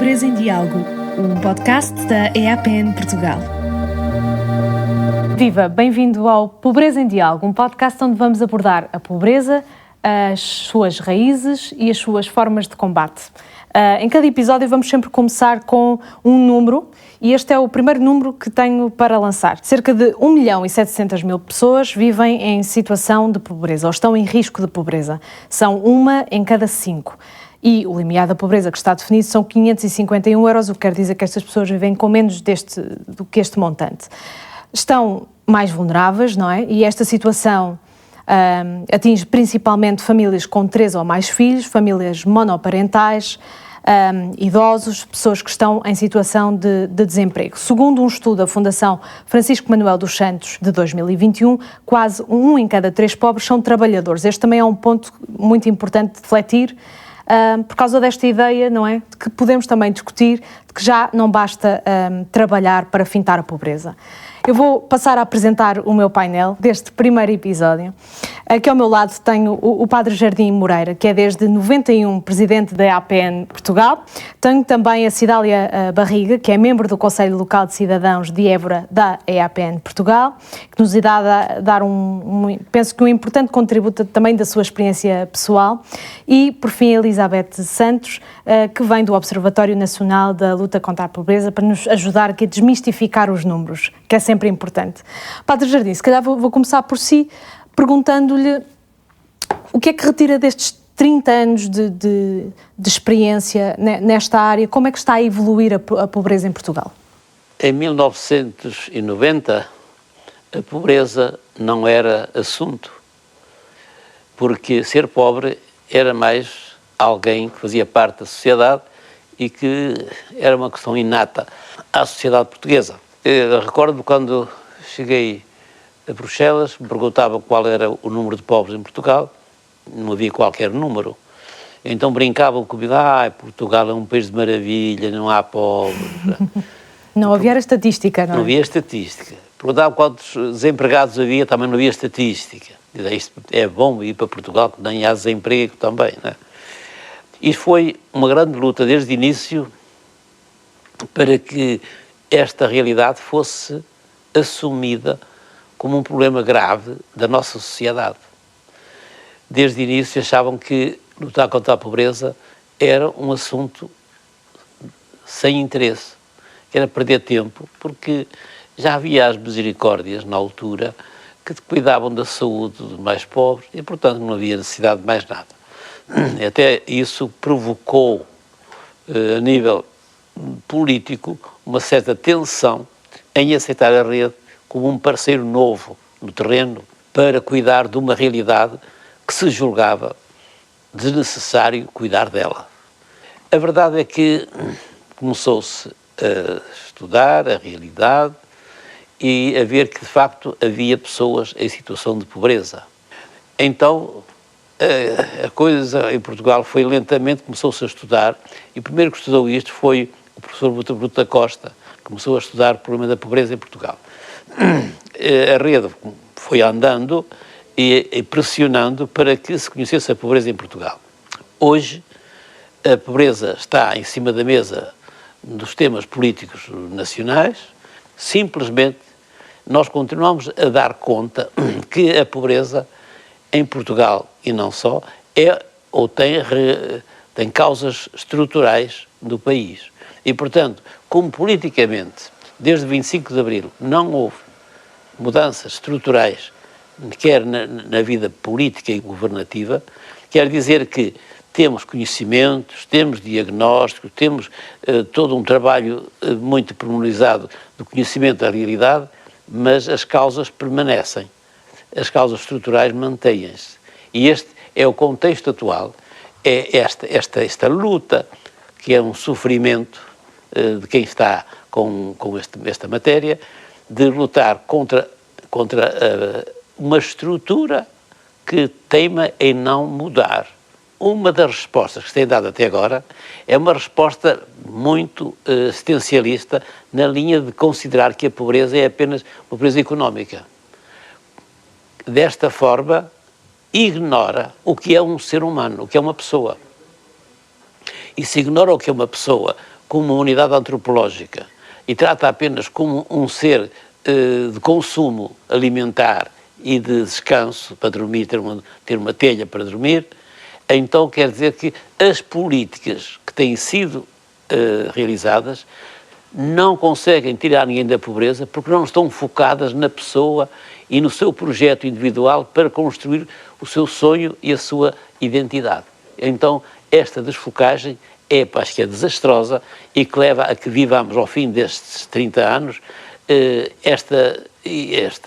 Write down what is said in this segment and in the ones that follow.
Pobreza em Diálogo, um podcast da EAPN Portugal. Viva, bem-vindo ao Pobreza em Diálogo, um podcast onde vamos abordar a pobreza, as suas raízes e as suas formas de combate. Em cada episódio vamos sempre começar com um número e este é o primeiro número que tenho para lançar. Cerca de 1.700.000 pessoas vivem em situação de pobreza ou estão em risco de pobreza. São 1 em cada 5. E o limiar da pobreza que está definido são 551 euros, o que quer dizer que estas pessoas vivem com menos do que este montante. Estão mais vulneráveis, não é? E esta situação atinge principalmente famílias com 3 ou mais filhos, famílias monoparentais, idosos, pessoas que estão em situação de desemprego. Segundo um estudo da Fundação Francisco Manuel dos Santos de 2021, quase 1 em cada 3 pobres são trabalhadores. Este também é um ponto muito importante de refletir, por causa desta ideia, não é, de que podemos também discutir, de que já não basta trabalhar para fintar a pobreza. Eu vou passar a apresentar o meu painel deste primeiro episódio. Aqui ao meu lado tenho o Padre Jardim Moreira, que é desde 91 presidente da EAPN Portugal. Tenho também a Cidália Barriga, que é membro do Conselho Local de Cidadãos de Évora da EAPN Portugal, que nos irá dar penso que um importante contributo também da sua experiência pessoal. E, por fim, a Elizabeth Santos, que vem do Observatório Nacional da Luta contra a Pobreza, para nos ajudar aqui a desmistificar os números, que é sempre importante. Padre Jardim, se calhar vou começar por si, perguntando-lhe o que é que retira destes 30 anos de experiência nesta área, como é que está a evoluir a pobreza em Portugal? Em 1990, a pobreza não era assunto, porque ser pobre era mais alguém que fazia parte da sociedade e que era uma questão inata à sociedade portuguesa. Eu recordo quando cheguei a Bruxelas, me perguntavam qual era o número de pobres em Portugal, não havia qualquer número. Então brincavam comigo, Portugal é um país de maravilha, não há pobres. Não havia estatística, não é? Não havia estatística. Perguntavam quantos desempregados havia, também não havia estatística. Isto é bom ir para Portugal, que nem há desemprego também, não é? Isto foi uma grande luta desde o início para que esta realidade fosse assumida como um problema grave da nossa sociedade. Desde o início achavam que lutar contra a pobreza era um assunto sem interesse, que era perder tempo, porque já havia as misericórdias na altura que cuidavam da saúde dos mais pobres e, portanto, não havia necessidade de mais nada. Até isso provocou, a nível político, uma certa tensão em aceitar a rede como um parceiro novo no terreno para cuidar de uma realidade que se julgava desnecessário cuidar dela. A verdade é que começou-se a estudar a realidade e a ver que, de facto, havia pessoas em situação de pobreza. Então, a coisa em Portugal foi lentamente, começou-se a estudar, e o primeiro que estudou isto foi o professor Bruto da Costa, que começou a estudar o problema da pobreza em Portugal. A rede foi andando e pressionando para que se conhecesse a pobreza em Portugal. Hoje, a pobreza está em cima da mesa dos temas políticos nacionais. Simplesmente, nós continuamos a dar conta que a pobreza em Portugal, e não só, tem causas estruturais do país. E, portanto, como politicamente, desde 25 de Abril, não houve mudanças estruturais, quer na vida política e governativa, quer dizer que temos conhecimentos, temos diagnóstico, temos todo um trabalho muito pormenorizado do conhecimento da realidade, mas as causas permanecem. As causas estruturais mantêm-se. E este é o contexto atual, é esta luta, que é um sofrimento de quem está com esta matéria, de lutar contra uma estrutura que teima em não mudar. Uma das respostas que se tem dado até agora é uma resposta muito assistencialista, na linha de considerar que a pobreza é apenas uma pobreza económica. Desta forma, ignora o que é um ser humano, o que é uma pessoa. E se ignora o que é uma pessoa como uma unidade antropológica e trata apenas como um ser de consumo alimentar e de descanso para dormir, ter uma telha para dormir, então quer dizer que as políticas que têm sido realizadas não conseguem tirar ninguém da pobreza porque não estão focadas na pessoa e no seu projeto individual para construir o seu sonho e a sua identidade. Então, esta desfocagem acho que é desastrosa e que leva a que vivamos ao fim destes 30 anos esta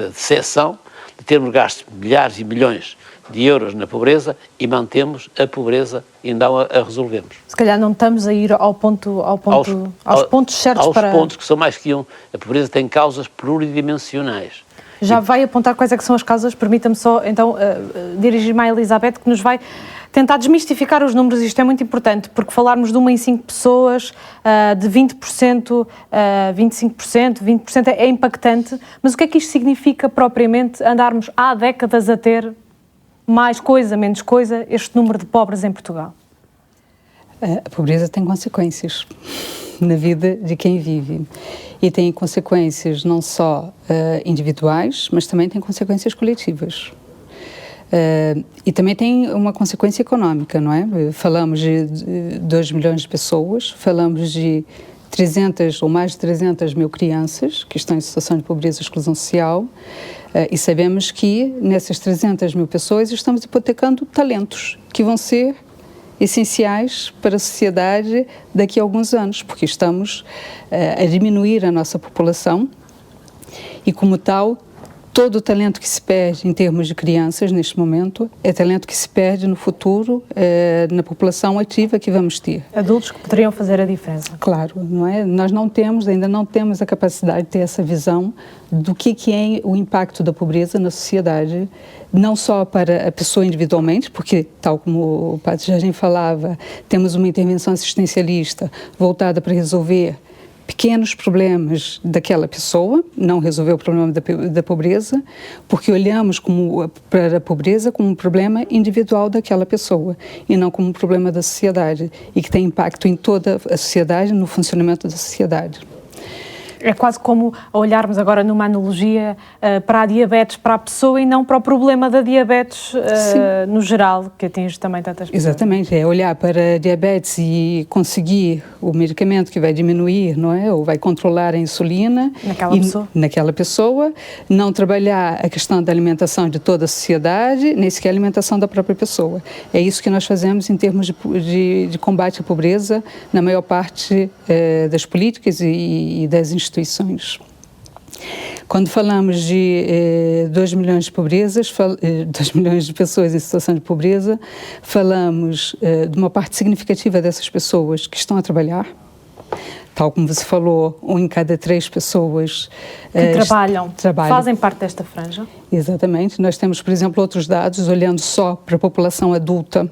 decepção de termos gasto milhares e milhões de euros na pobreza e mantemos a pobreza e não a resolvemos. Se calhar não estamos a ir aos pontos certos para... Aos pontos que são mais que um. A pobreza tem causas pluridimensionais. Já vai apontar quais é que são as causas, permita-me só então dirigir-me à Elizabeth, que nos vai tentar desmistificar os números. Isto é muito importante, porque falarmos de 1 em 5 pessoas, de 20%, 25%, 20% é impactante, mas o que é que isto significa propriamente andarmos há décadas a ter mais coisa, menos coisa, este número de pobres em Portugal? A pobreza tem consequências na vida de quem vive e tem consequências não só individuais, mas também tem consequências coletivas. E também tem uma consequência económica, não é? Falamos de 2 milhões de pessoas, falamos de 300 ou mais de 300 mil crianças que estão em situação de pobreza e exclusão social, e sabemos que nessas 300 mil pessoas estamos hipotecando talentos que vão ser essenciais para a sociedade daqui a alguns anos, porque estamos a diminuir a nossa população e, como tal, todo o talento que se perde em termos de crianças neste momento é talento que se perde no futuro na população ativa que vamos ter. Adultos que poderiam fazer a diferença. Claro, não é? Nós ainda não temos a capacidade de ter essa visão do que é o impacto da pobreza na sociedade, não só para a pessoa individualmente, porque, tal como o Padre Jardim falava, temos uma intervenção assistencialista voltada para resolver pequenos problemas daquela pessoa, não resolver o problema da pobreza, porque olhamos para a pobreza como um problema individual daquela pessoa e não como um problema da sociedade e que tem impacto em toda a sociedade, no funcionamento da sociedade. É quase como olharmos agora numa analogia para a diabetes, para a pessoa e não para o problema da diabetes no geral, que atinge também tantas pessoas. Exatamente, é olhar para a diabetes e conseguir o medicamento que vai diminuir, não é? Ou vai controlar a insulina naquela pessoa, não trabalhar a questão da alimentação de toda a sociedade, nem sequer a alimentação da própria pessoa. É isso que nós fazemos em termos de combate à pobreza na maior parte das políticas e das instituições. Quando falamos de 2 milhões de pobrezas, 2 milhões de pessoas em situação de pobreza, falamos de uma parte significativa dessas pessoas que estão a trabalhar, tal como você falou, 1 em cada 3 pessoas que trabalham, fazem parte desta franja. Exatamente. Nós temos, por exemplo, outros dados, olhando só para a população adulta,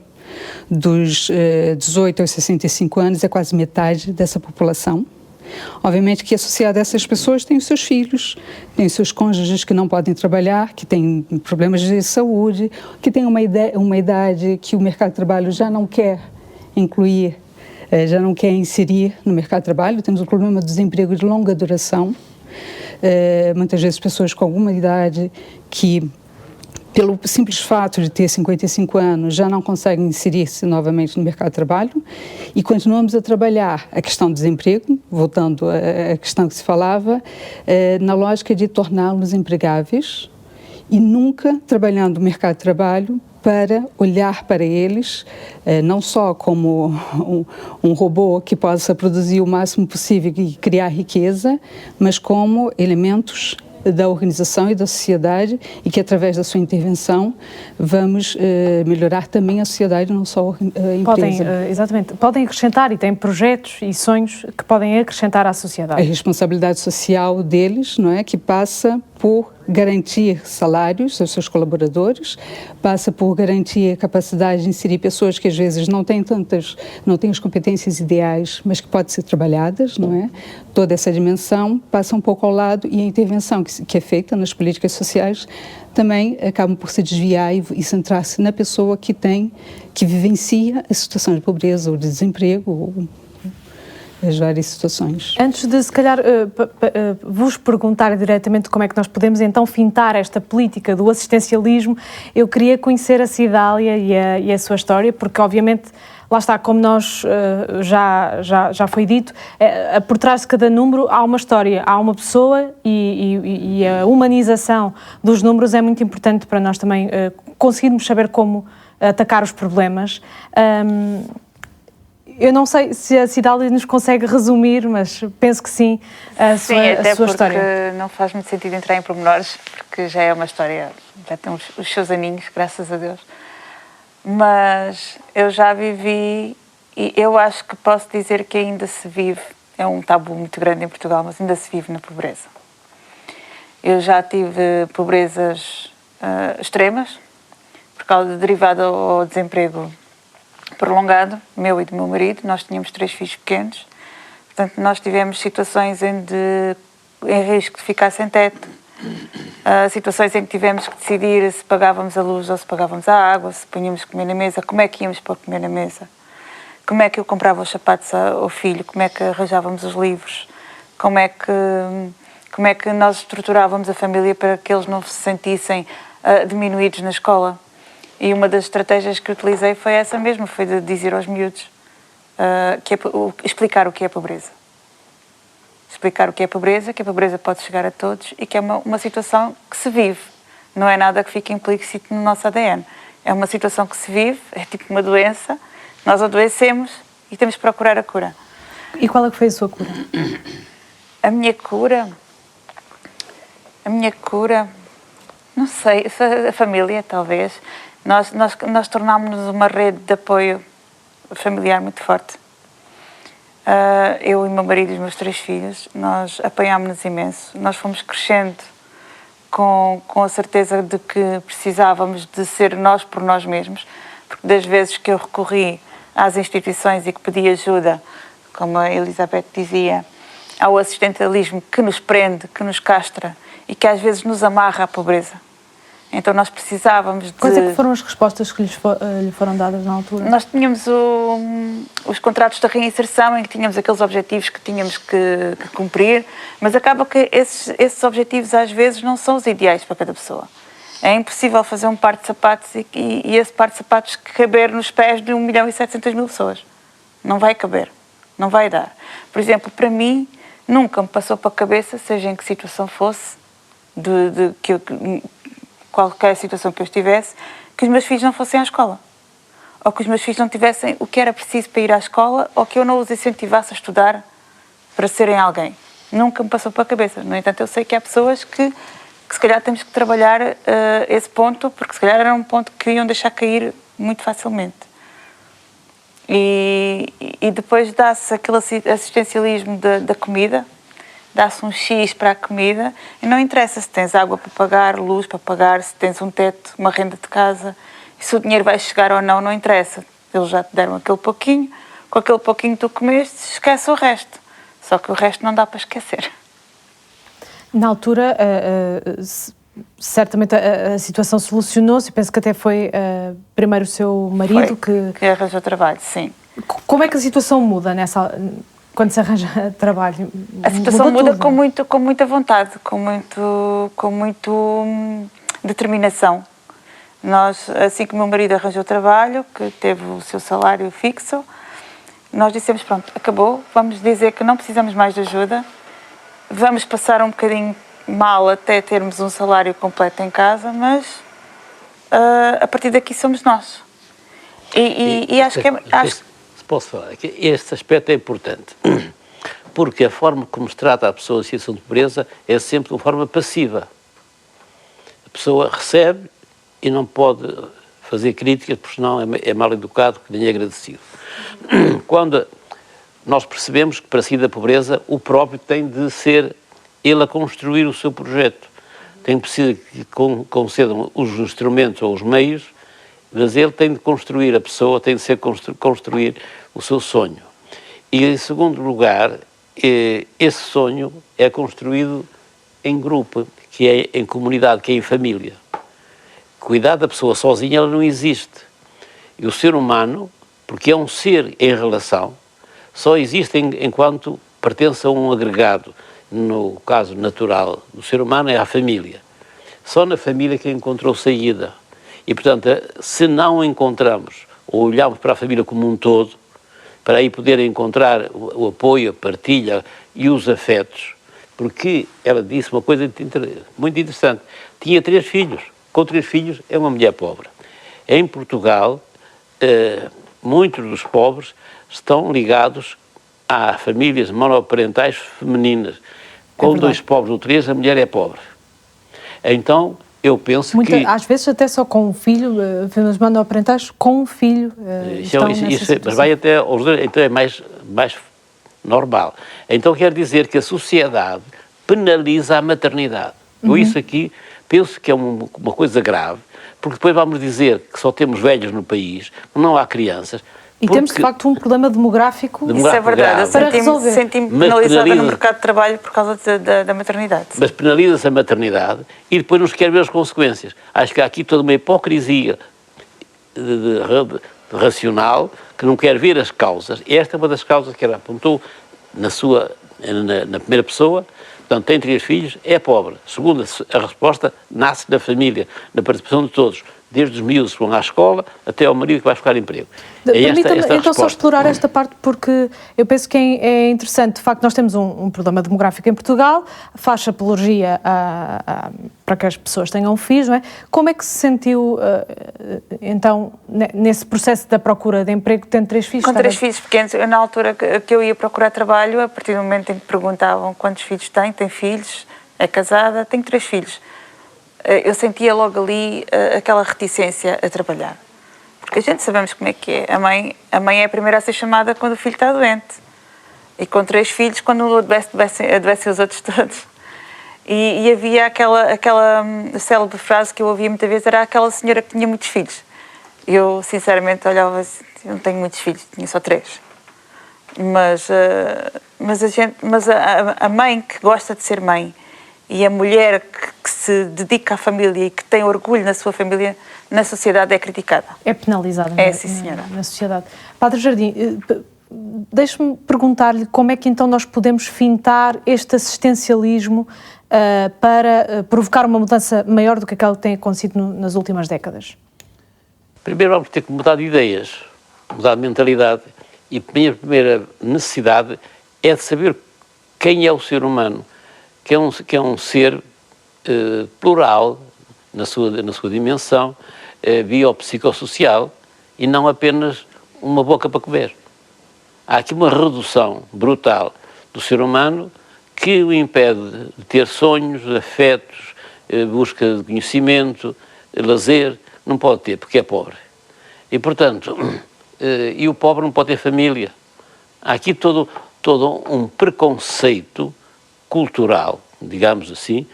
dos 18 aos 65 anos, é quase metade dessa população. Obviamente que associado a essas pessoas tem os seus filhos, tem os seus cônjuges que não podem trabalhar, que têm problemas de saúde, que têm uma idade que o mercado de trabalho já não quer incluir, já não quer inserir no mercado de trabalho. Temos o problema do desemprego de longa duração, muitas vezes pessoas com alguma idade que, pelo simples fato de ter 55 anos, já não conseguem inserir-se novamente no mercado de trabalho e continuamos a trabalhar a questão do desemprego, voltando à questão que se falava, na lógica de torná-los empregáveis e nunca trabalhando o mercado de trabalho para olhar para eles, não só como um robô que possa produzir o máximo possível e criar riqueza, mas como elementos da organização e da sociedade e que, através da sua intervenção, vamos melhorar também a sociedade, não só a empresa. Exatamente. Podem acrescentar e têm projetos e sonhos que podem acrescentar à sociedade. A responsabilidade social deles, não é, que passa por garantir salários aos seus colaboradores, passa por garantir a capacidade de inserir pessoas que às vezes não têm as competências ideais, mas que podem ser trabalhadas, não é? Toda essa dimensão passa um pouco ao lado e a intervenção que é feita nas políticas sociais também acaba por se desviar e centrar-se na pessoa que vivencia a situação de pobreza ou de desemprego as várias situações. Antes de, se calhar, vos perguntar diretamente como é que nós podemos então fintar esta política do assistencialismo, eu queria conhecer a Cidália e a sua história, porque obviamente, lá está, como nós já foi dito, por trás de cada número há uma história, há uma pessoa e a humanização dos números é muito importante para nós também conseguirmos saber como atacar os problemas. Eu não sei se a Cidália nos consegue resumir, mas penso que sim, a sua história. Porque não faz muito sentido entrar em pormenores, porque já é uma história, já tem os seus aninhos, graças a Deus. Mas eu já vivi, e eu acho que posso dizer que ainda se vive, é um tabu muito grande em Portugal, mas ainda se vive na pobreza. Eu já tive pobrezas extremas, por causa derivada ao desemprego prolongado, meu e do meu marido. Nós tínhamos 3 filhos pequenos, portanto nós tivemos situações em risco de ficar sem teto, situações em que tivemos que decidir se pagávamos a luz ou se pagávamos a água, se punhamos comer na mesa, como é que íamos para comer na mesa, como é que eu comprava os sapatos ao filho, como é que arranjávamos os livros, como é que nós estruturávamos a família para que eles não se sentissem diminuídos na escola. E uma das estratégias que utilizei foi essa mesmo, foi de dizer aos miúdos, explicar o que é pobreza. Explicar o que é pobreza, que a pobreza pode chegar a todos e que é uma situação que se vive. Não é nada que fique implícito no nosso ADN. É uma situação que se vive, é tipo uma doença, nós adoecemos e temos que procurar a cura. E qual é que foi a sua cura? A minha cura, não sei, a família talvez. Nós tornámos-nos uma rede de apoio familiar muito forte. Eu e o meu marido e os meus 3 filhos, nós apoiámos-nos imenso. Nós fomos crescendo com a certeza de que precisávamos de ser nós por nós mesmos, porque das vezes que eu recorri às instituições e que pedi ajuda, como a Elizabeth dizia, ao assistencialismo que nos prende, que nos castra e que às vezes nos amarra à pobreza. Então nós precisávamos de... Quais é que foram as respostas que lhe foram dadas na altura? Nós tínhamos os contratos de reinserção em que tínhamos aqueles objetivos que tínhamos que cumprir, mas acaba que esses objetivos às vezes não são os ideais para cada pessoa. É impossível fazer um par de sapatos e esse par de sapatos caber nos pés de 1.700.000 pessoas. Não vai caber, não vai dar. Por exemplo, para mim, nunca me passou para a cabeça, seja em que situação fosse, qualquer situação que eu estivesse, que os meus filhos não fossem à escola. Ou que os meus filhos não tivessem o que era preciso para ir à escola, ou que eu não os incentivasse a estudar para serem alguém. Nunca me passou para a cabeça. No entanto, eu sei que há pessoas que se calhar temos que trabalhar esse ponto, porque se calhar era um ponto que iam deixar cair muito facilmente. E depois dá-se aquele assistencialismo da comida, dá-se um X para a comida e não interessa se tens água para pagar, luz para pagar, se tens um teto, uma renda de casa, e se o dinheiro vai chegar ou não, não interessa. Eles já te deram aquele pouquinho, com aquele pouquinho que tu comeste, esquece o resto. Só que o resto não dá para esquecer. Na altura, certamente a situação solucionou-se, penso que até foi primeiro o seu marido que arranjou trabalho, sim. Como é que a situação muda quando se arranja trabalho? A situação muda com muita vontade, com muito determinação. Nós, assim que o meu marido arranjou trabalho, que teve o seu salário fixo, nós dissemos, pronto, acabou, vamos dizer que não precisamos mais de ajuda, vamos passar um bocadinho mal até termos um salário completo em casa, mas a partir daqui somos nós. E acho que se posso falar, que este aspecto é importante, porque a forma como se trata a pessoa em situação de pobreza é sempre de uma forma passiva. A pessoa recebe e não pode fazer críticas, porque senão é mal educado, que nem é agradecido. Quando nós percebemos que para sair da pobreza o próprio tem de ser ele a construir o seu projeto, tem preciso que concedam os instrumentos ou os meios, mas ele tem de construir, a pessoa tem de ser construir o seu sonho. E em segundo lugar, esse sonho é construído em grupo, que é em comunidade, que é em família. Cuidar da pessoa sozinha, ela não existe. E o ser humano, porque é um ser em relação, só existem enquanto pertence a um agregado. No caso natural do ser humano é a família. Só na família que encontrou saída. E, portanto, se não encontramos, ou olhamos para a família como um todo, para aí poder encontrar o apoio, a partilha e os afetos, porque ela disse uma coisa muito interessante. Tinha 3 filhos. Com 3 filhos é uma mulher pobre. Em Portugal, muitos dos pobres estão ligados a famílias monoparentais femininas. Com 2 pobres ou 3, a mulher é pobre. Então, eu penso que... Às vezes até só com um filho, famílias monoparentais com um filho mas vai até aos 2, então é mais normal. Então quer dizer que a sociedade penaliza a maternidade. Eu isso aqui penso que é uma coisa grave, porque depois vamos dizer que só temos velhos no país, não há crianças. E temos, de facto, um problema demográfico. Isso é verdade. Eu senti-me penalizada no mercado de trabalho por causa da maternidade. Mas penaliza-se a maternidade e depois não se quer ver as consequências. Acho que há aqui toda uma hipocrisia racional que não quer ver as causas. E esta é uma das causas que ela apontou na primeira pessoa. Portanto, tem 3 filhos, é pobre. Segunda, a resposta nasce na família, na participação de todos. Desde os miúdos que vão à escola até ao marido que vai buscar emprego. Permita-me então só explorar esta parte, porque eu penso que é interessante. De facto, nós temos um problema demográfico em Portugal, faz apologia para que as pessoas tenham filhos, não é? Como é que se sentiu, então, nesse processo da procura de emprego, tendo 3 filhos? Com 3 filhos pequenos, na altura que eu ia procurar trabalho, a partir do momento em que perguntavam quantos filhos tem filhos, é casada, tenho 3 filhos. Eu sentia logo ali aquela reticência a trabalhar. Porque a gente sabemos como é que é. A mãe é a primeira a ser chamada quando o filho está doente. E com 3 filhos, quando um adoecem os outros todos. E havia aquela célebre frase que eu ouvia muitas vezes, era aquela senhora que tinha muitos filhos. Eu, sinceramente, olhava assim, eu não tenho muitos filhos, tinha só 3. Mas a mãe que gosta de ser mãe, e a mulher que se dedica à família e que tem orgulho na sua família, na sociedade é criticada. É penalizada. Sim, senhora. Na sociedade. Padre Jardim, deixe-me perguntar-lhe como é que então nós podemos fintar este assistencialismo para provocar uma mudança maior do que aquela que tem acontecido nas últimas décadas? Primeiro vamos ter que mudar de ideias, mudar de mentalidade. E a primeira necessidade é de saber quem é o ser humano. Que é um ser plural na sua dimensão biopsicossocial e não apenas uma boca para comer. Há aqui uma redução brutal do ser humano que o impede de ter sonhos, afetos, busca de conhecimento, lazer. Não pode ter, porque é pobre. E, portanto, e o pobre não pode ter família. Há aqui todo um preconceito cultural, digamos assim,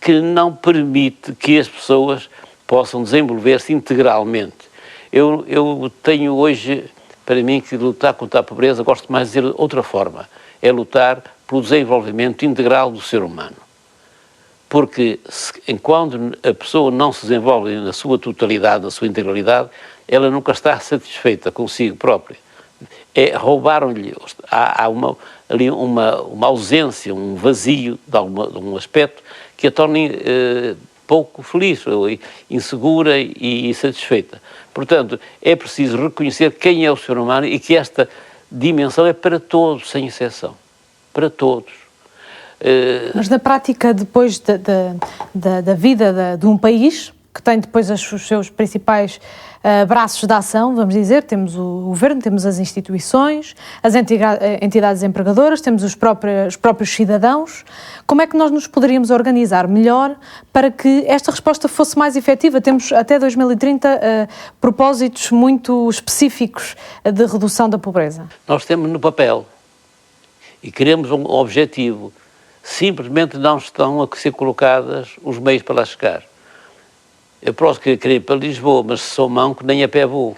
que não permite que as pessoas possam desenvolver-se integralmente. Eu tenho hoje, para mim, que lutar contra a pobreza, gosto mais de dizer de outra forma, é lutar pelo desenvolvimento integral do ser humano. Porque enquanto a pessoa não se desenvolve na sua totalidade, na sua integralidade, ela nunca está satisfeita consigo própria. Roubaram-lhe, há ali uma ausência, um vazio de um aspecto que a torna pouco feliz, insegura e insatisfeita. Portanto, é preciso reconhecer quem é o ser humano e que esta dimensão é para todos, sem exceção. Para todos. Mas na prática, depois da vida de um país, que tem depois os seus principais braços de ação, vamos dizer, temos o governo, temos as instituições, as entidades empregadoras, temos os próprios cidadãos. Como é que nós nos poderíamos organizar melhor para que esta resposta fosse mais efetiva? Temos até 2030 propósitos muito específicos de redução da pobreza. Nós temos no papel e queremos um objetivo. Simplesmente não estão a ser colocados os meios para lá chegar. Eu posso querer ir para Lisboa, mas se sou manco, nem a pé vou.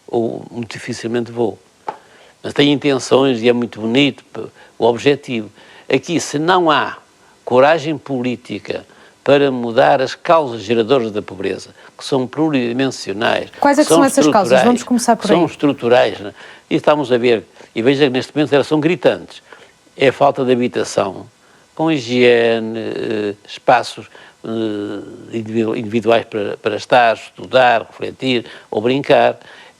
Ou muito dificilmente vou. Mas tenho intenções e é muito bonito o objetivo. Aqui, se não há coragem política para mudar as causas geradoras da pobreza, que são pluridimensionais. Quais é que são essas causas? Vamos começar por aí. São estruturais, né? E estamos a ver, e veja que neste momento elas são gritantes. É a falta de habitação, com higiene, espaços individuais para estar, estudar, refletir ou brincar.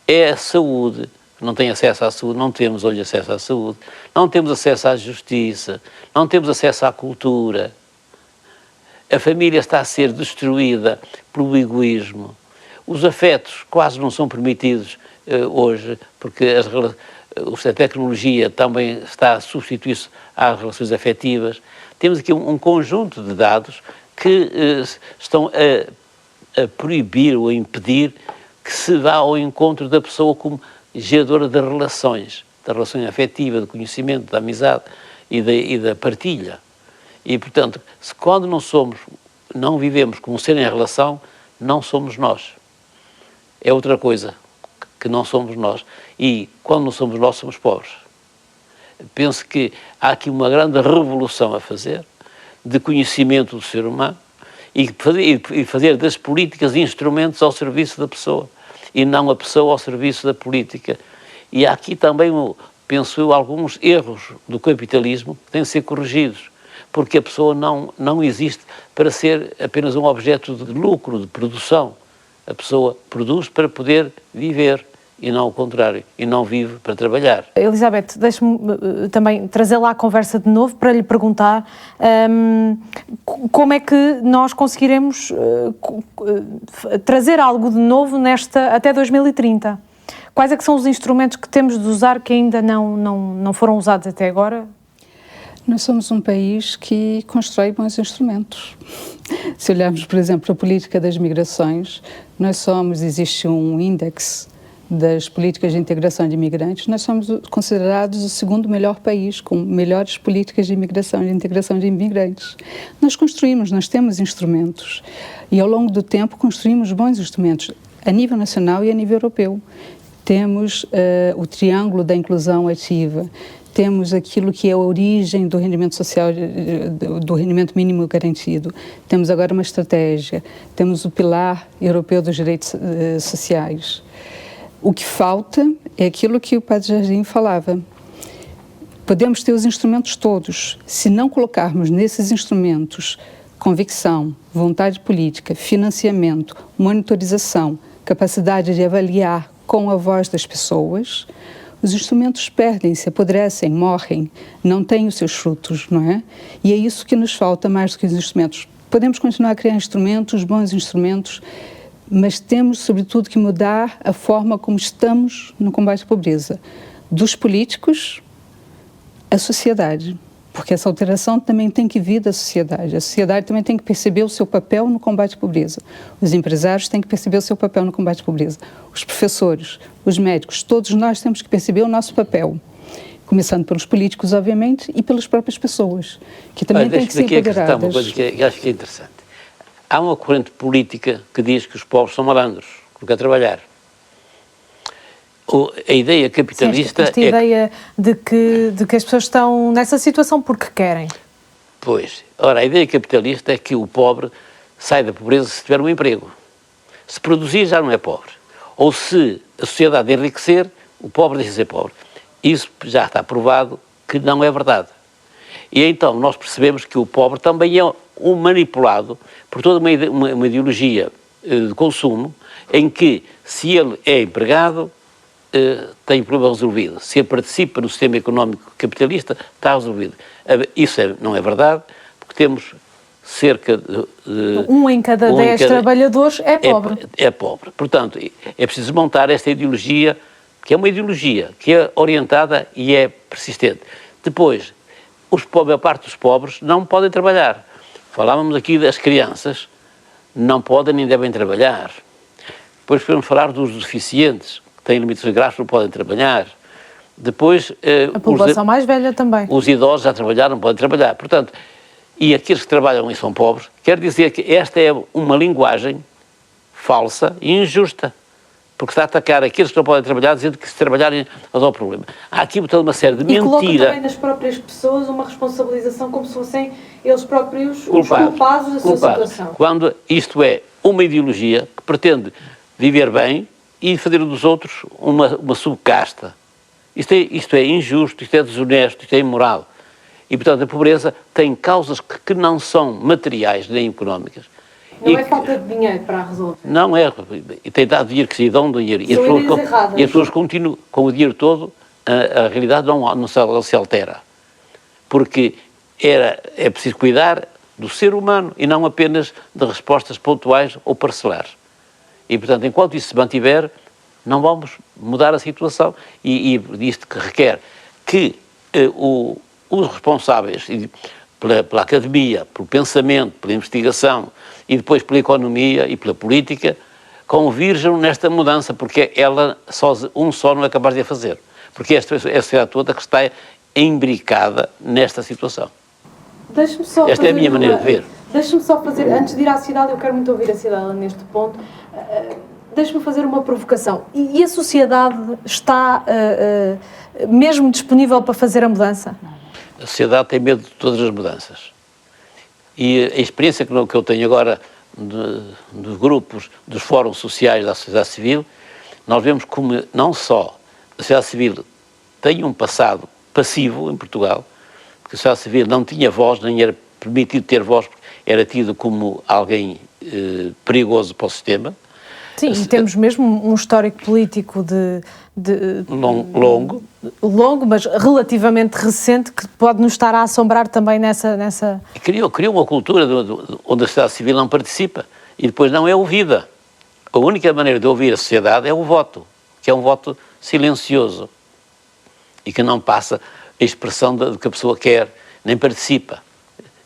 É a saúde, não tem acesso à saúde, não temos hoje acesso à saúde, não temos acesso à justiça, não temos acesso à cultura. A família está a ser destruída pelo egoísmo. Os afetos quase não são permitidos hoje, porque a tecnologia também está a substituir-se às relações afetivas. Temos aqui um conjunto de dados que estão a proibir ou a impedir que se vá ao encontro da pessoa como geradora de relações, da relação afetiva, do conhecimento, da amizade e da partilha. E, portanto, quando não vivemos como ser em relação, não somos nós. É outra coisa que não somos nós. E, quando não somos nós, somos pobres. Penso que há aqui uma grande revolução a fazer de conhecimento do ser humano e fazer das políticas instrumentos ao serviço da pessoa e não a pessoa ao serviço da política. E há aqui também, penso eu, alguns erros do capitalismo que têm de ser corrigidos, porque a pessoa não existe para ser apenas um objeto de lucro, de produção. A pessoa produz para poder viver e não o contrário, e não vive para trabalhar. Elizabeth, deixe-me também trazer lá a conversa de novo para lhe perguntar como é que nós conseguiremos trazer algo de novo até 2030. Quais é que são os instrumentos que temos de usar que ainda não foram usados até agora? Nós somos um país que constrói bons instrumentos. Se olharmos, por exemplo, para a política das migrações, existe um índice das políticas de integração de imigrantes, nós somos considerados o segundo melhor país, com melhores políticas de imigração e de integração de imigrantes. Nós temos instrumentos e ao longo do tempo construímos bons instrumentos a nível nacional e a nível europeu. Temos o triângulo da inclusão ativa, temos aquilo que é a origem do rendimento social, do rendimento mínimo garantido, temos agora uma estratégia, temos o pilar europeu dos direitos sociais. O que falta é aquilo que o Padre Jardim falava. Podemos ter os instrumentos todos, se não colocarmos nesses instrumentos convicção, vontade política, financiamento, monitorização, capacidade de avaliar com a voz das pessoas, os instrumentos perdem-se, apodrecem, morrem, não têm os seus frutos, não é? E é isso que nos falta mais do que os instrumentos. Podemos continuar a criar instrumentos, bons instrumentos, mas temos, sobretudo, que mudar a forma como estamos no combate à pobreza. Dos políticos à sociedade, porque essa alteração também tem que vir da sociedade. A sociedade também tem que perceber o seu papel no combate à pobreza. Os empresários têm que perceber o seu papel no combate à pobreza. Os professores, os médicos, todos nós temos que perceber o nosso papel. Começando pelos políticos, obviamente, e pelas próprias pessoas, que também têm que ser empoderadas. Uma coisa que acho que é interessante. Há uma corrente política que diz que os pobres são malandros, que não querem trabalhar. A ideia capitalista... Esta ideia de que as pessoas estão nessa situação porque querem. Pois. Ora, a ideia capitalista é que o pobre sai da pobreza se tiver um emprego. Se produzir, já não é pobre. Ou se a sociedade enriquecer, o pobre deixa de ser pobre. Isso já está provado que não é verdade. E então nós percebemos que o pobre também é um manipulado por toda uma ideologia de consumo em que, se ele é empregado, tem o problema resolvido. Se ele participa no sistema económico capitalista, está resolvido. Isso não é verdade, porque temos cerca de... 1 em cada 10 trabalhadores é pobre. É pobre. Portanto, é preciso desmontar esta ideologia, que é uma ideologia que é orientada e é persistente. Depois, a parte dos pobres não podem trabalhar. Falávamos aqui das crianças, não podem nem devem trabalhar. Depois podemos falar dos deficientes, que têm limitações graves, não podem trabalhar. Depois... a população mais velha também. Os idosos já trabalharam, não podem trabalhar. Portanto, e aqueles que trabalham e são pobres, quer dizer que esta é uma linguagem falsa e injusta, porque está a atacar aqueles que não podem trabalhar, dizendo que se trabalharem não há problema. Há aqui toda uma série de mentira. E coloca também nas próprias pessoas uma responsabilização como se fossem eles próprios os culpados da sua situação. Quando isto é uma ideologia que pretende viver bem e fazer dos outros uma subcasta. Isto é injusto, isto é desonesto, isto é imoral. E, portanto, a pobreza tem causas que não são materiais nem económicas. Não é falta de dinheiro para a resolver. Não é. E tem dado dinheiro que se dão dinheiro. E as pessoas continuam com o dinheiro todo, a realidade não se altera. Porque é preciso cuidar do ser humano e não apenas de respostas pontuais ou parcelares. E, portanto, enquanto isso se mantiver, não vamos mudar a situação. E isto que requer que os responsáveis, pela academia, pelo pensamento, pela investigação e depois pela economia e pela política, convirjam nesta mudança, porque ela só não é capaz de a fazer. Porque esta é a sociedade toda que está imbricada nesta situação. Esta é a minha maneira de ver. Deixe-me só fazer, antes de ir à cidade, eu quero muito ouvir a cidade neste ponto, deixe-me fazer uma provocação. E a sociedade está mesmo disponível para fazer a mudança? A sociedade tem medo de todas as mudanças. E a experiência que eu tenho agora dos grupos, dos fóruns sociais da sociedade civil, nós vemos como não só a sociedade civil tem um passado passivo em Portugal, porque a sociedade civil não tinha voz, nem era permitido ter voz, porque era tido como alguém perigoso para o sistema. Sim, e temos mesmo um histórico político longo, mas relativamente recente, que pode nos estar a assombrar também nessa... Criou uma cultura onde a sociedade civil não participa e depois não é ouvida. A única maneira de ouvir a sociedade é o voto, que é um voto silencioso e que não passa a expressão do que a pessoa quer, nem participa.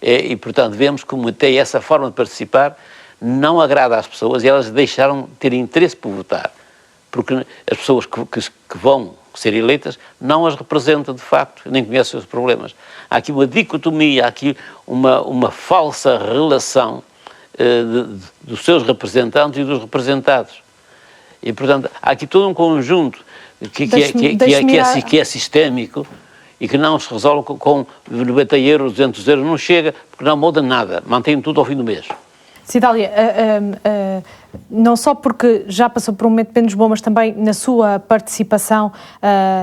E, portanto, vemos como até essa forma de participar não agrada às pessoas e elas deixaram de ter interesse por votar, porque as pessoas que vão ser eleitas não as representam de facto, nem conhecem os problemas. Há aqui uma dicotomia, há aqui uma falsa relação dos seus representantes e dos representados. E, portanto, há aqui todo um conjunto que é sistémico e que não se resolve com 90 euros, 200 euros, não chega, porque não muda nada, mantém tudo ao fim do mês. Cidália, não só porque já passou por um momento menos bom, mas também na sua participação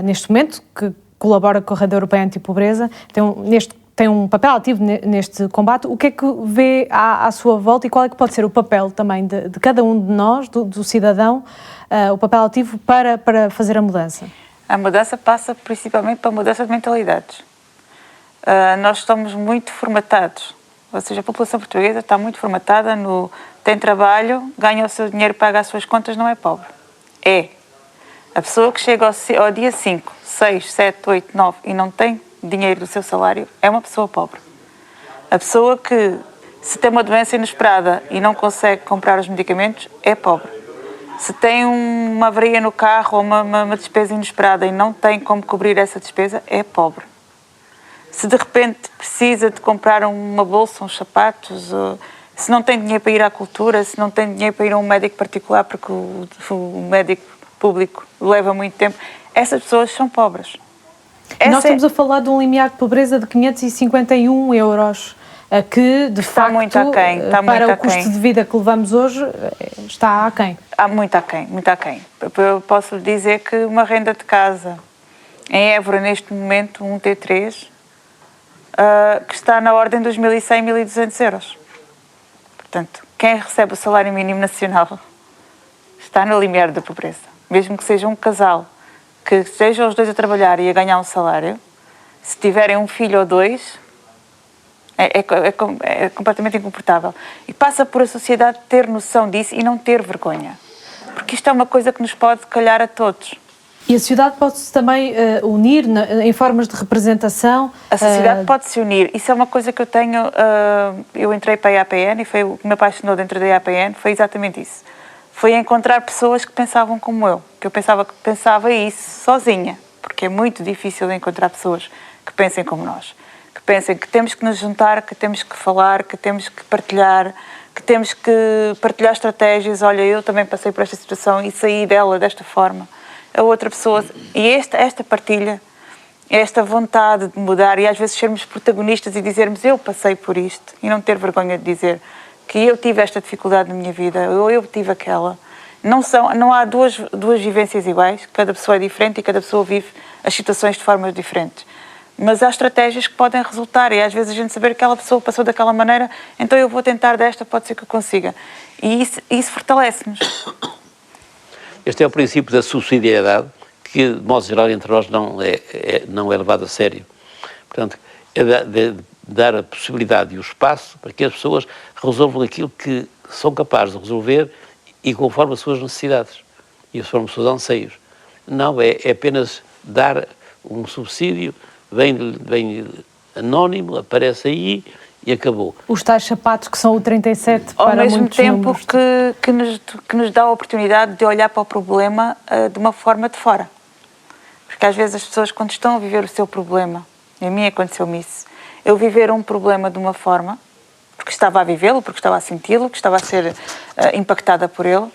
neste momento, que colabora com a Rede Europeia Antipobreza, tem um papel ativo neste combate. O que é que vê à sua volta e qual é que pode ser o papel também de cada um de nós, do cidadão, o papel ativo para fazer a mudança? A mudança passa principalmente pela mudança de mentalidades. Nós estamos muito formatados. Ou seja, a população portuguesa está muito formatada tem trabalho, ganha o seu dinheiro, paga as suas contas, não é pobre. É. A pessoa que chega ao dia 5, 6, 7, 8, 9 e não tem dinheiro do seu salário, é uma pessoa pobre. A pessoa que, se tem uma doença inesperada e não consegue comprar os medicamentos, é pobre. Se tem uma avaria no carro ou uma despesa inesperada e não tem como cobrir essa despesa, é pobre. Se de repente precisa de comprar uma bolsa, uns sapatos, se não tem dinheiro para ir à cultura, se não tem dinheiro para ir a um médico particular porque o médico público leva muito tempo, essas pessoas são pobres. Nós estamos a falar de um limiar de pobreza de 551 euros, que de facto, muito aquém, para o custo de vida que levamos hoje, está aquém. Muito aquém, muito aquém. Eu posso lhe dizer que uma renda de casa em Évora, neste momento, um T3, que está na ordem dos 1.100, 1.200 euros. Portanto, quem recebe o salário mínimo nacional está no limiar da pobreza. Mesmo que seja um casal que estejam os dois a trabalhar e a ganhar um salário, se tiverem um filho ou dois, é completamente incomportável. E passa por a sociedade ter noção disso e não ter vergonha. Porque isto é uma coisa que nos pode calhar a todos. E a sociedade pode-se também unir em formas de representação? A sociedade pode se unir. Isso é uma coisa que eu tenho... eu entrei para a EAPN e foi o que me apaixonou dentro da EAPN, foi exatamente isso. Foi encontrar pessoas que pensavam como eu. Que eu pensava isso sozinha. Porque é muito difícil encontrar pessoas que pensem como nós. Que pensem que temos que nos juntar, que temos que falar, que temos que partilhar, que temos que partilhar estratégias. Olha, eu também passei por esta situação e saí dela desta forma. A outra pessoa... E esta partilha, esta vontade de mudar e às vezes sermos protagonistas e dizermos eu passei por isto e não ter vergonha de dizer que eu tive esta dificuldade na minha vida ou eu tive aquela. Não há duas vivências iguais, cada pessoa é diferente e cada pessoa vive as situações de formas diferentes. Mas há estratégias que podem resultar e às vezes a gente saber que aquela pessoa passou daquela maneira, então eu vou tentar desta, pode ser que eu consiga. E isso fortalece-nos. Este é o princípio da subsidiariedade, que, de modo geral, entre nós não é levado a sério. Portanto, é de dar a possibilidade e o espaço para que as pessoas resolvam aquilo que são capazes de resolver e conforme as suas necessidades e conforme os seus anseios. Não é apenas dar um subsídio, vem anónimo, aparece aí e acabou. Os tais sapatos que são o 37 ao para mesmo muitos tempo números. que nos dá a oportunidade de olhar para o problema de uma forma de fora. Porque às vezes as pessoas, quando estão a viver o seu problema, e a mim aconteceu-me isso, eu viver um problema de uma forma, porque estava a vivê-lo, porque estava a senti-lo, que estava a ser impactada por ele,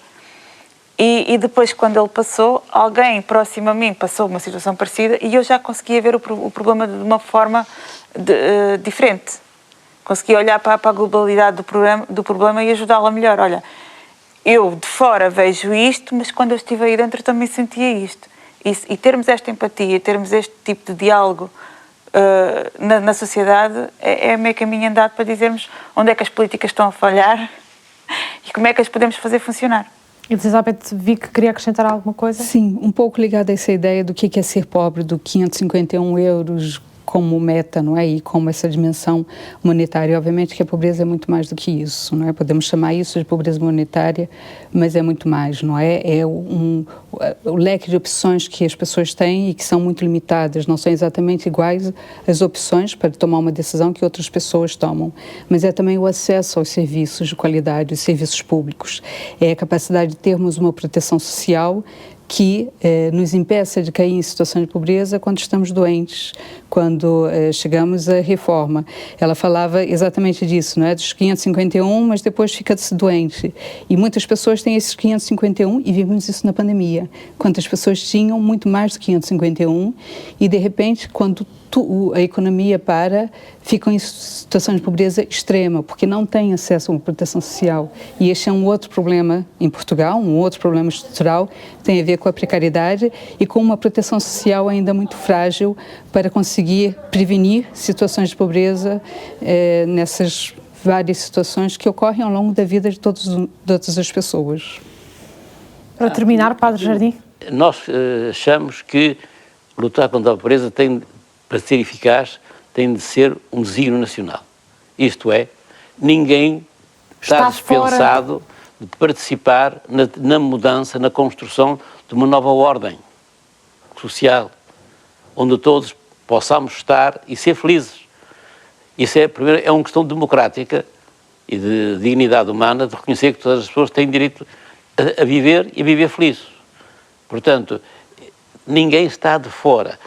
e depois, quando ele passou, alguém próximo a mim passou uma situação parecida e eu já conseguia ver o problema de uma forma diferente. Conseguia olhar para a globalidade do problema e ajudá-lo melhor. Olha, eu de fora vejo isto, mas quando eu estive aí dentro também sentia isto. E termos esta empatia, termos este tipo de diálogo na sociedade é meio caminho andado para dizermos onde é que as políticas estão a falhar e como é que as podemos fazer funcionar. Elizabeth, vi que queria acrescentar alguma coisa? Sim, um pouco ligada a essa ideia do que é ser pobre, do 551 euros como meta, não é? E como essa dimensão monetária. Obviamente que a pobreza é muito mais do que isso, não é? Podemos chamar isso de pobreza monetária, mas é muito mais, não é? É o leque de opções que as pessoas têm e que são muito limitadas, não são exatamente iguais as opções para tomar uma decisão que outras pessoas tomam, mas é também o acesso aos serviços de qualidade, os serviços públicos. É a capacidade de termos uma proteção social que nos impeça de cair em situação de pobreza quando estamos doentes, quando chegamos à reforma. Ela falava exatamente disso, não é? Dos 551, mas depois fica-se doente. E muitas pessoas têm esses 551 e vimos isso na pandemia. Quantas pessoas tinham muito mais do 551 e, de repente, quando a economia ficam em situação de pobreza extrema, porque não têm acesso a uma proteção social. E este é um outro problema em Portugal, um outro problema estrutural, tem a ver com a precariedade e com uma proteção social ainda muito frágil para conseguir prevenir situações de pobreza nessas várias situações que ocorrem ao longo da vida de todas as pessoas. Para terminar, Padre Jardim? Nós achamos que lutar contra a pobreza para ser eficaz, tem de ser um desígnio nacional. Isto é, ninguém está dispensado de participar na mudança, na construção de uma nova ordem social, onde todos possamos estar e ser felizes. Isso primeiro, é uma questão democrática e de dignidade humana, de reconhecer que todas as pessoas têm direito a viver e a viver felizes. Portanto, ninguém está de fora.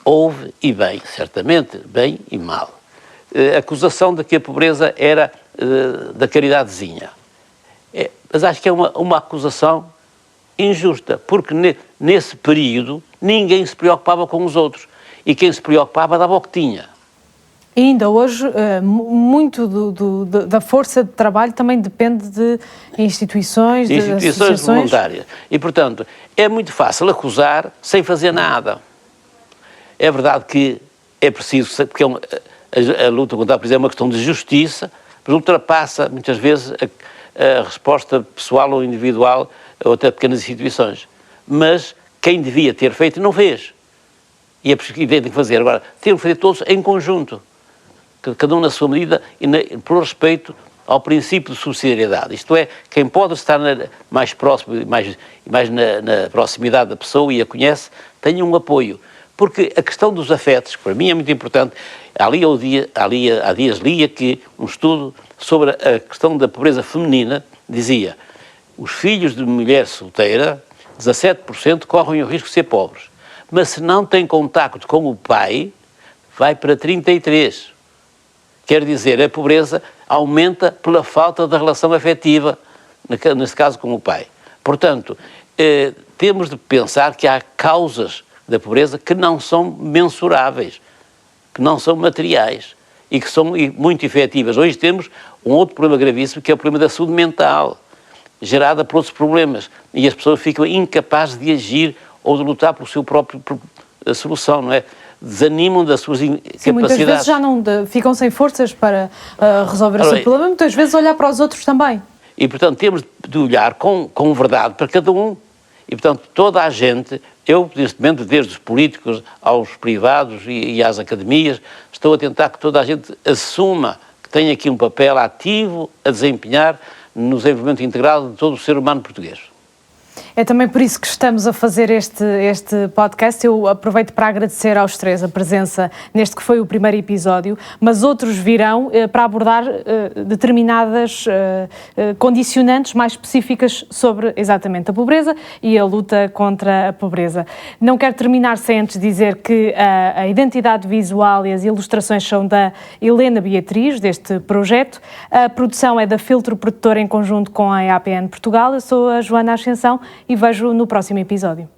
Houve, e bem, certamente, bem e mal. A acusação de que a pobreza era da caridadezinha. Mas acho que é uma acusação injusta, porque nesse período ninguém se preocupava com os outros. E quem se preocupava dava o que tinha. E ainda hoje, muito da força de trabalho também depende de instituições, de associações voluntárias. E, portanto, é muito fácil acusar sem fazer nada. É verdade que é preciso, porque a luta contra a pobreza é uma questão de justiça, mas ultrapassa muitas vezes a resposta pessoal ou individual ou até pequenas instituições. Mas quem devia ter feito não fez. E é preciso que tem que fazer. Agora, tem que fazer todos em conjunto, cada um na sua medida e por respeito ao princípio de subsidiariedade. Isto é, quem pode estar mais próximo e mais na proximidade da pessoa e a conhece, tenha um apoio. Porque a questão dos afetos, que para mim é muito importante, há dias lia que um estudo sobre a questão da pobreza feminina dizia: os filhos de mulher solteira, 17% correm o risco de ser pobres, mas se não têm contacto com o pai, vai para 33%. Quer dizer, a pobreza aumenta pela falta da relação afetiva, neste caso com o pai. Portanto, temos de pensar que há causas da pobreza que não são mensuráveis, que não são materiais e que são muito efetivas. Hoje temos um outro problema gravíssimo, que é o problema da saúde mental, gerada por outros problemas, e as pessoas ficam incapazes de agir ou de lutar pelo seu próprio solução, não é? Desanimam das suas capacidades. Sim, muitas vezes já não ficam sem forças para resolver o seu problema, muitas vezes olhar para os outros também. E, portanto, temos de olhar com verdade para cada um. E, portanto, toda a gente, eu, neste momento, desde os políticos aos privados e às academias, estou a tentar que toda a gente assuma que tem aqui um papel ativo a desempenhar no desenvolvimento integral de todo o ser humano português. É também por isso que estamos a fazer este podcast. Eu aproveito para agradecer aos três a presença neste que foi o primeiro episódio, mas outros virão para abordar determinadas condicionantes mais específicas sobre exatamente a pobreza e a luta contra a pobreza. Não quero terminar sem antes dizer que a identidade visual e as ilustrações são da Helena Beatriz, deste projeto. A produção é da Filtro Produtor em conjunto com a EAPN Portugal. Eu sou a Joana Ascensão e vejo no próximo episódio.